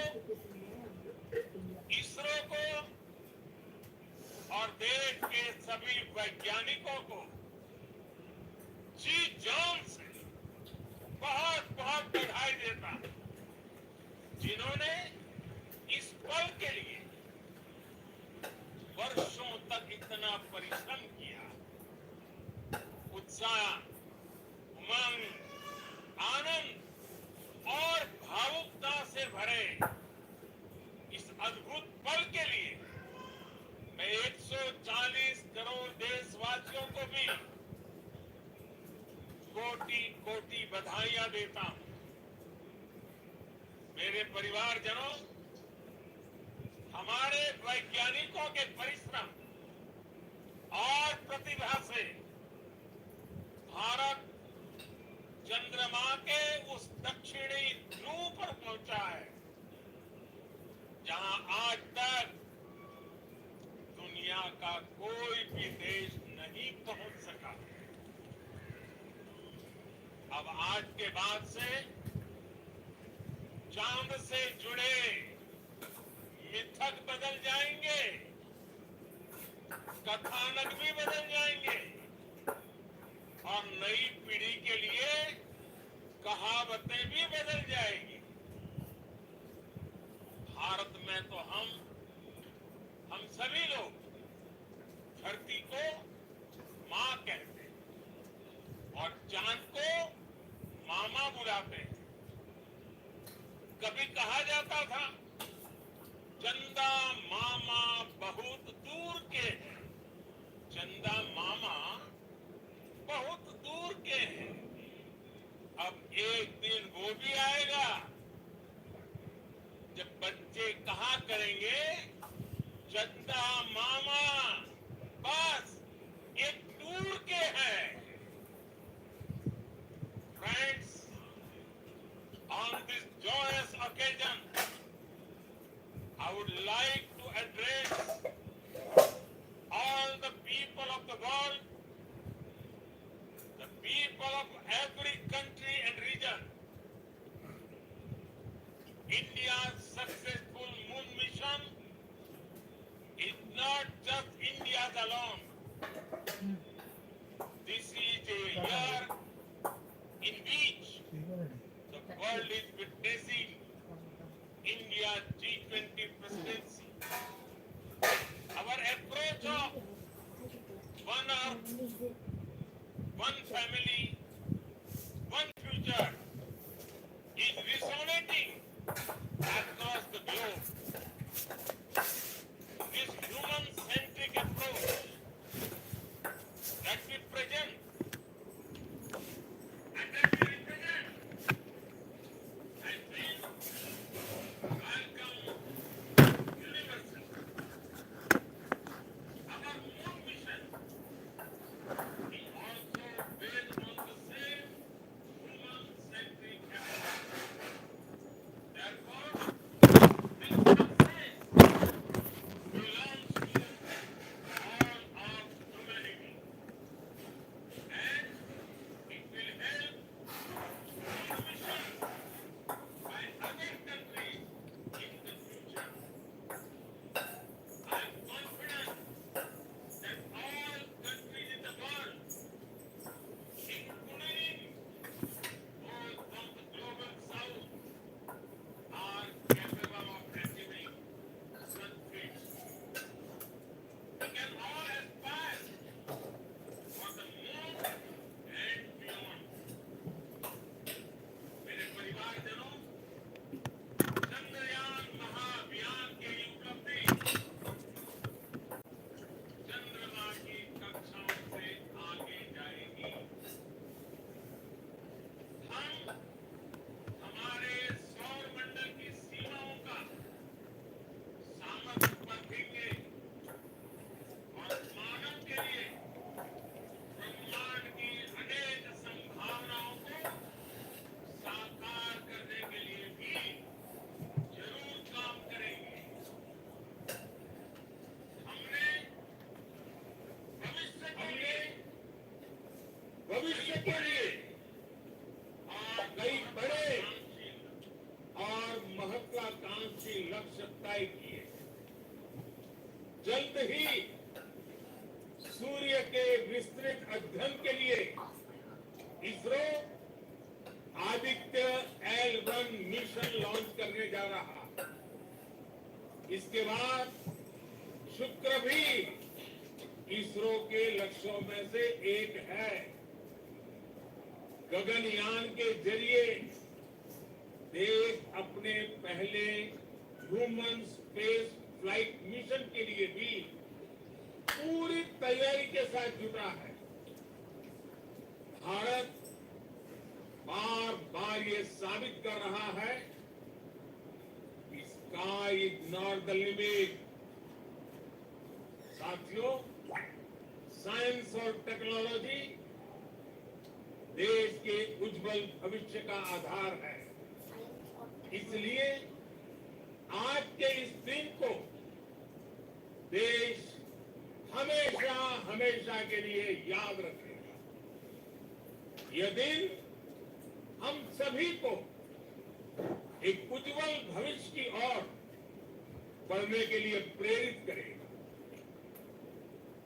इसरो को और देश के सभी वैज्ञानिकों को जी जान से बहुत बहुत बधाई देता हूं, जिन्होंने इस पल के लिए वर्षों तक इतना परिश्रम किया। उत्साह, उमंग, आनंद और भावुकता से भरे इस अद्भुत पल के लिए मैं 140 करोड़ देशवासियों को भी कोटि कोटि बधाइयां देता हूं। मेरे परिवारजनों, हमारे वैज्ञानिकों के परिश्रम और प्रतिभा से भारत चंद्रमा के उस दक्षिणी ध्रुव पर पहुंचा है, जहां आज तक दुनिया का कोई भी देश नहीं पहुंच सका। अब आज के बाद से चांद से जुड़े मिथक बदल जाएंगे, कथानक भी बदल जाएंगे और नई पीढ़ी के लिए कहावतें भी बदल जाएगी। भारत में तो हम सभी लोग धरती को मां कहते हैं और चांद को मामा बुलाते हैं। कभी कहा जाता था, चंदा मामा बहुत दूर के हैं। चंदा मामा बहुत दूर के हैं। अब एक दिन वो भी आएगा जब बच्चे कहा करेंगे, चंदा मामा बस एक दूर के हैं। Friends, on this joyous occasion, I would like to address all the people of the world, the people of every country and region. India's successful moon mission is not just India's alone. This is a year in which the world is witnessing India's G20 presidency. Our approach of one earth, one family, one future is resonating across the globe. This human-centric approach that we present and that we represent has been welcome universal. Our moon mission is also based on apply किए। जल्द ही सूर्य के विस्तृत अध्ययन के लिए ISRO Aditya L1 mission launch करने जा रहा है। इसके बाद शुक्र भी इसरो के लक्ष्यों में से एक है। गगनयान के जरिए देश अपने पहले ह्यूमन स्पेस फ्लाइट मिशन के लिए भी पूरी तैयारी के साथ जुटा है। भारत बार बार ये साबित कर रहा है कि sky is not the limit. साथियों, साइंस और टेक्नोलॉजी देश के उज्जवल भविष्य का आधार है। इसलिए आज के इस दिन को देश हमेशा हमेशा के लिए याद रखेगा। यह दिन हम सभी को एक उज्जवल भविष्य की ओर बढ़ने के लिए प्रेरित करेगा।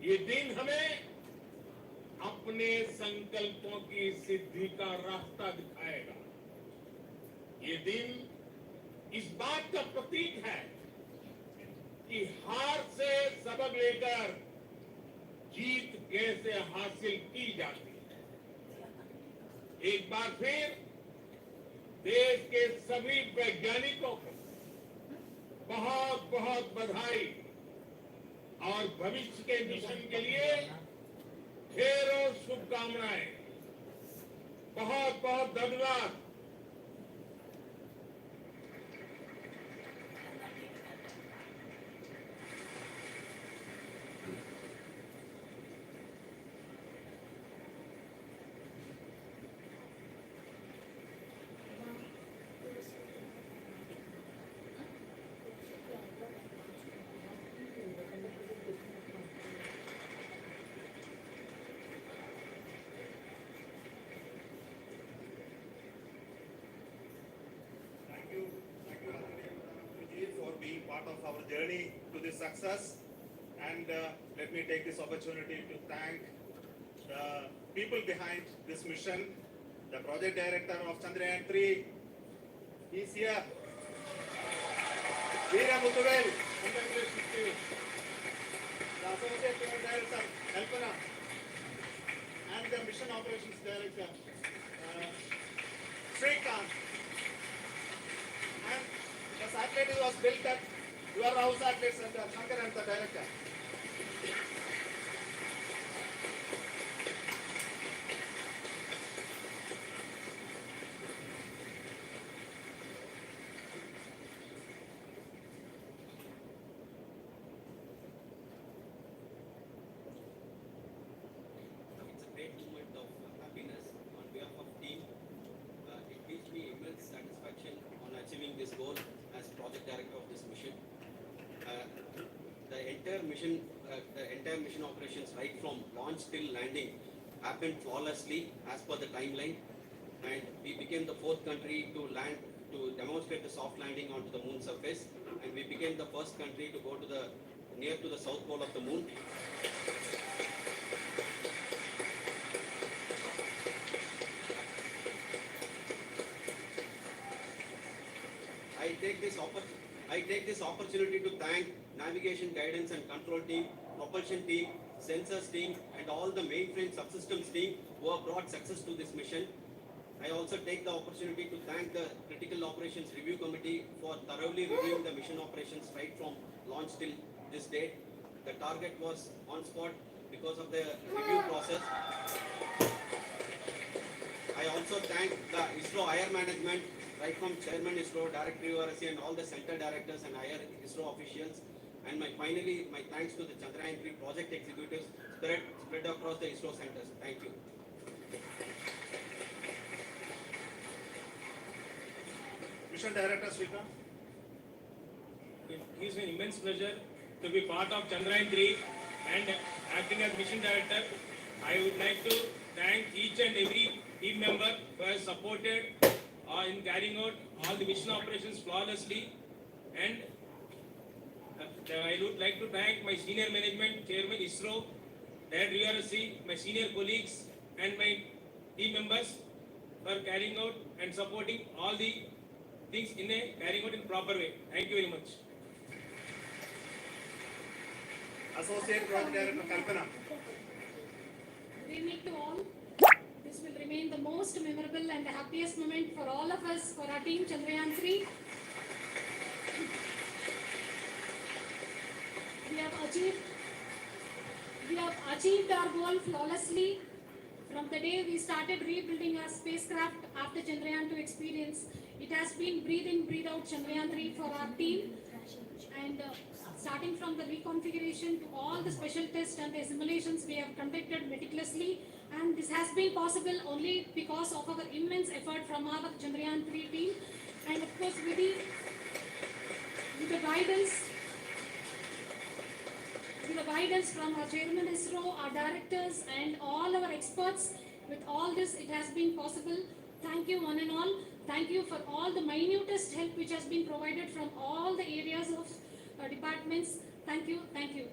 ये दिन हमें अपने संकल्पों की सिद्धि का रास्ता दिखाएगा। ये दिन इस बात का प्रतीक है कि हार से सबक लेकर जीत कैसे हासिल की जाती है। एक बार फिर देश के सभी वैज्ञानिकों को बहुत बहुत बधाई और भविष्य के मिशन के लिए ढेरों शुभकामनाएं। बहुत बहुत धन्यवाद। For being part of our journey to this success, and let me take this opportunity to thank the people behind this mission. The project director of Chandrayaan 3 is here. Veera Muthuvel. Congratulations to you. The associate director, Kalpana, and the mission operations director, Srikanth. And the satellite was built at your house satellite center, Shankar and the director. It's a great moment of happiness on behalf of team. It gives me immense satisfaction on achieving this goal as project director of this mission. The entire mission operations right from launch till landing happened flawlessly as per the timeline, and we became the fourth country to land to demonstrate the soft landing onto the moon surface, and we became the first country to go to the near to the south pole of the moon. I take this opportunity to thank navigation guidance and control team, propulsion team, sensors team, and all the mainframe subsystems team who have brought success to this mission. I also take the opportunity to thank the Critical Operations Review Committee for thoroughly reviewing the mission operations right from launch till this date. The target was on spot because of the review process. I also thank the ISRO higher management, right from Chairman ISRO, Director URSC, and all the center directors and higher ISRO officials. And finally, my thanks to the Chandrayaan 3 project executives spread across the ISRO centers. Thank you. Mission Director Srikanth. It gives me immense pleasure to be part of Chandrayaan 3 and acting as mission director. I would like to thank each and every team member who has supported in carrying out all the mission operations flawlessly, and I would like to thank my senior management, Chairman ISRO, Director URSC, my senior colleagues and my team members for carrying out and supporting all the things carrying out in proper way. Thank you very much. Associate Project Director Kalpana. Good evening to all. This will remain the most memorable and the happiest moment for all of us for our team Chandrayaan 3. We have achieved our goal flawlessly from the day we started rebuilding our spacecraft after Chandrayaan 2 experience. It has been breathe in, breathe out Chandrayaan 3 for our team, and starting from the reconfiguration to all the special tests and the simulations we have conducted meticulously, and this has been possible only because of our immense effort from our Chandrayaan 3 team, and of course with the guidance from our Chairman ISRO, our directors and all our experts. With all this, it has been possible. Thank you one and all. Thank you for all the minutest help which has been provided from all the areas of departments. Thank you. Thank you.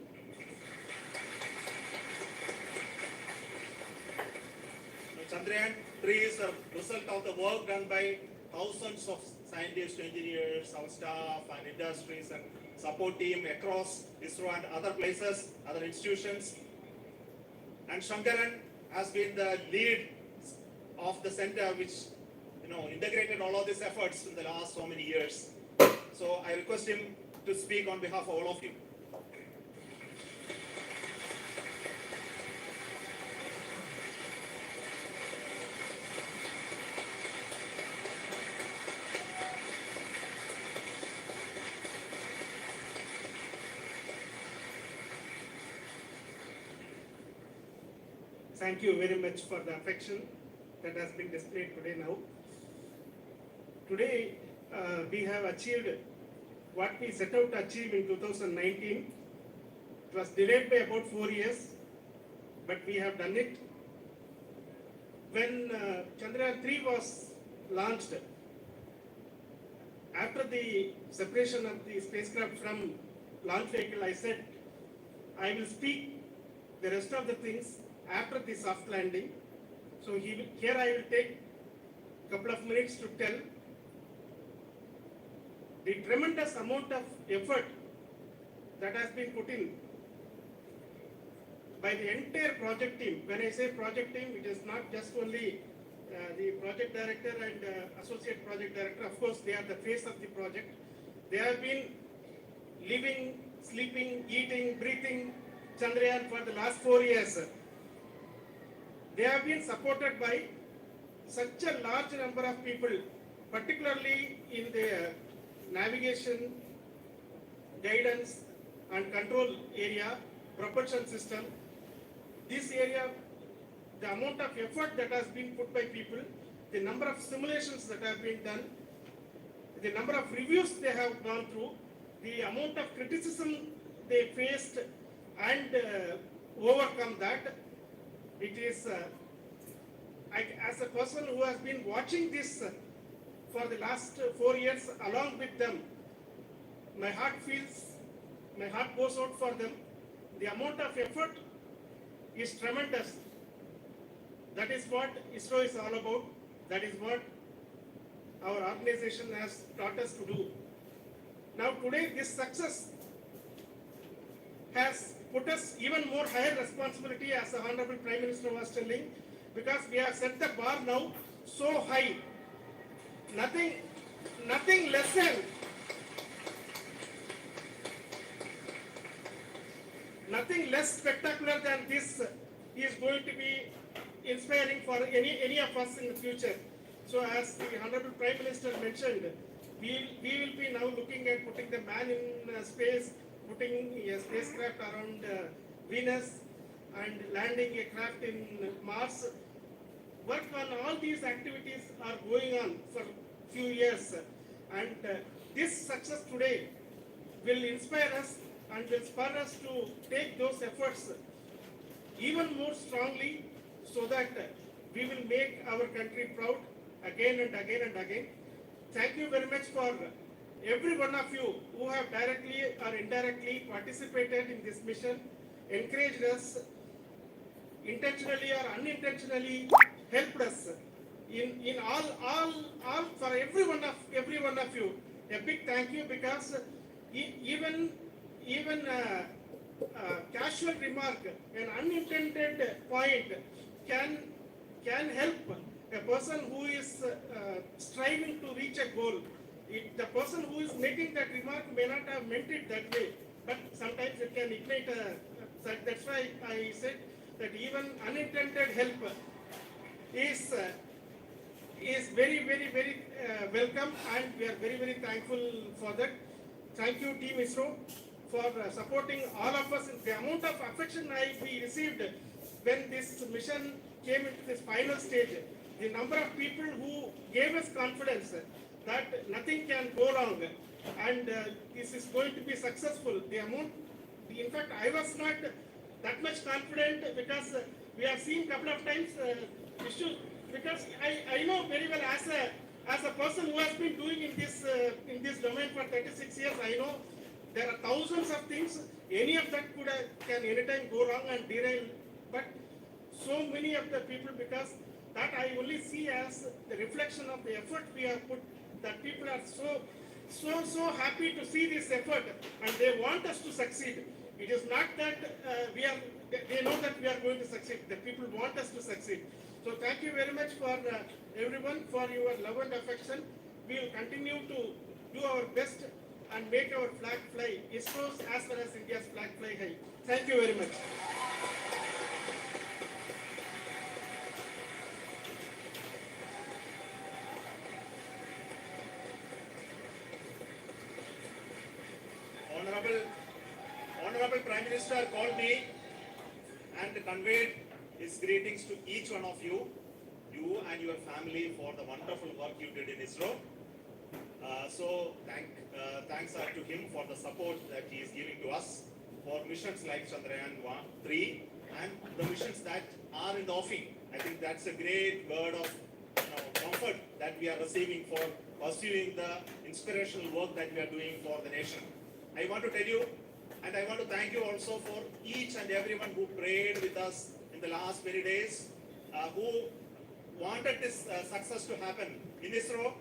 Chandrayaan 3 is a result of the work done by thousands of scientists, engineers, our staff and industries and support team across ISRO and other places, other institutions. And Shankaran has been the lead of the center which integrated all of these efforts in the last so many years. So I request him to speak on behalf of all of you. Thank you very much for the affection that has been displayed today now. Today, we have achieved what we set out to achieve in 2019. It was delayed by about 4 years, but we have done it. When Chandrayaan 3 was launched, after the separation of the spacecraft from launch vehicle, I said, I will speak the rest of the things after the soft landing. So here I will take a couple of minutes to tell the tremendous amount of effort that has been put in by the entire project team. When I say project team, it is not just only the project director and associate project director. Of course, they are the face of the project. They have been living, sleeping, eating, breathing Chandrayaan for the last 4 years. They have been supported by such a large number of people, particularly in the navigation, guidance and control area, propulsion system. This area, the amount of effort that has been put by people, the number of simulations that have been done, the number of reviews they have gone through, the amount of criticism they faced and overcome that. It is, as a person who has been watching this for the last 4 years along with them, my heart goes out for them. The amount of effort is tremendous. That is what ISRO is all about. That is what our organization has taught us to do. Now today this success has put us even more higher responsibility, as the Honorable Prime Minister was telling, because we have set the bar now so high. Nothing less spectacular than this is going to be inspiring for any of us in the future. So as the Honorable Prime Minister mentioned, we will be now looking at putting the man in space, putting a spacecraft around Venus and landing a craft in Mars. Work on all these activities are going on for few years, and this success today will inspire us and will spur us to take those efforts even more strongly, so that we will make our country proud again and again and again. Thank you very much for every one of you who have directly or indirectly participated in this mission, encouraged us, intentionally or unintentionally helped us in all for every one of you. A big thank you, because even casual remark, an unintended point can help a person who is striving to reach a goal. The person who is making that remark may not have meant it that way, but sometimes it can ignite that's why I said that even unintended help is very welcome, and we are very thankful for that. Thank you, Team ISRO, for supporting all of us. The amount of affection we received when this mission came into this final stage, the number of people who gave us confidence that nothing can go wrong, and this is going to be successful. The amount, in fact, I was not that much confident, because we have seen couple of times issues. Because I know very well, as a person who has been doing in this domain for 36 years, I know there are thousands of things. Any of that can anytime go wrong and derail. But so many of the people, because that I only see as the reflection of the effort we have put. That people are so happy to see this effort, and they want us to succeed. It is not that they know that we are going to succeed. The people want us to succeed. So thank you very much for everyone for your love and affection. We will continue to do our best and make our flag fly, ISRO's as well as India's flag fly high. Thank you very much. Honorable Prime Minister called me and conveyed his greetings to each one of you and your family, for the wonderful work you did in ISRO. Thanks are to him for the support that he is giving to us for missions like Chandrayaan 3 and the missions that are in the offing. I think that's a great word of comfort that we are receiving for pursuing the inspirational work that we are doing for the nation. I want to tell you, and I want to thank you also for each and everyone who prayed with us in the last many days, who wanted this success to happen in ISRO.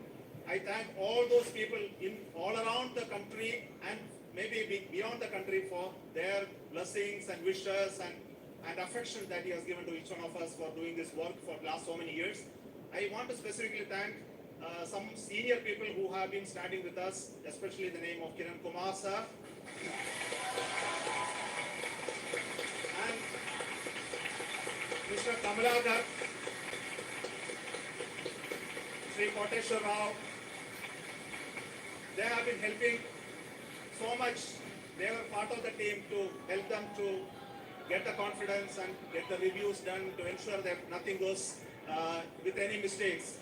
I thank all those people all around the country and maybe beyond the country for their blessings and wishes and affection that he has given to each one of us for doing this work for the last so many years. I want to specifically thank some senior people who have been standing with us, especially in the name of Kiran Kumar sir, and Mr. Kamalakar, Sri Koteshwar Rao. They have been helping so much. They were part of the team to help them to get the confidence and get the reviews done to ensure that nothing goes with any mistakes.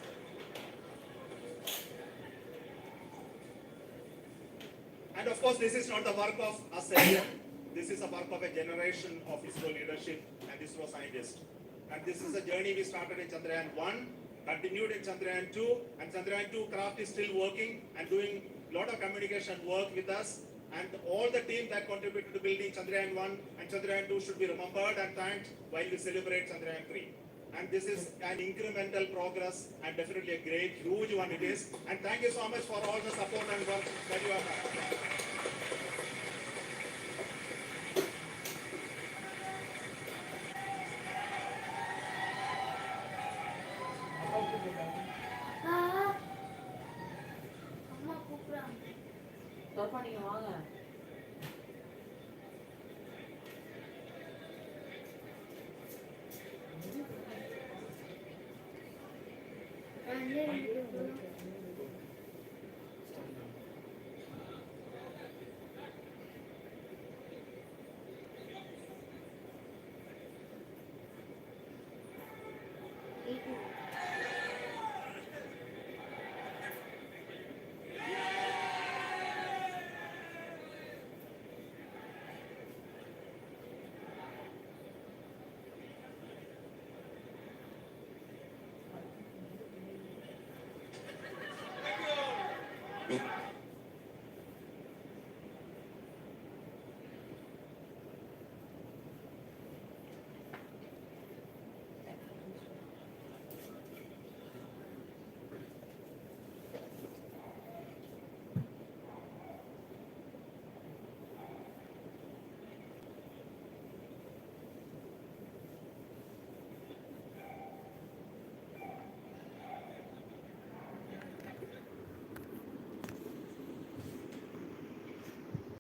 And of course, this is not the work of us alone. This is a work of a generation of ISRO leadership and ISRO scientists. And this is a journey we started in Chandrayaan 1, continued in Chandrayaan 2, and Chandrayaan 2 craft is still working and doing a lot of communication work with us. And all the team that contributed to building Chandrayaan 1 and Chandrayaan 2 should be remembered and thanked while we celebrate Chandrayaan 3. And this is an incremental progress and definitely a great, huge one it is. And thank you so much for all the support and work that you have had. அம்மா கூப்பிடுறாங்க. தோப்பா நீங்க வாங்க. Thank you.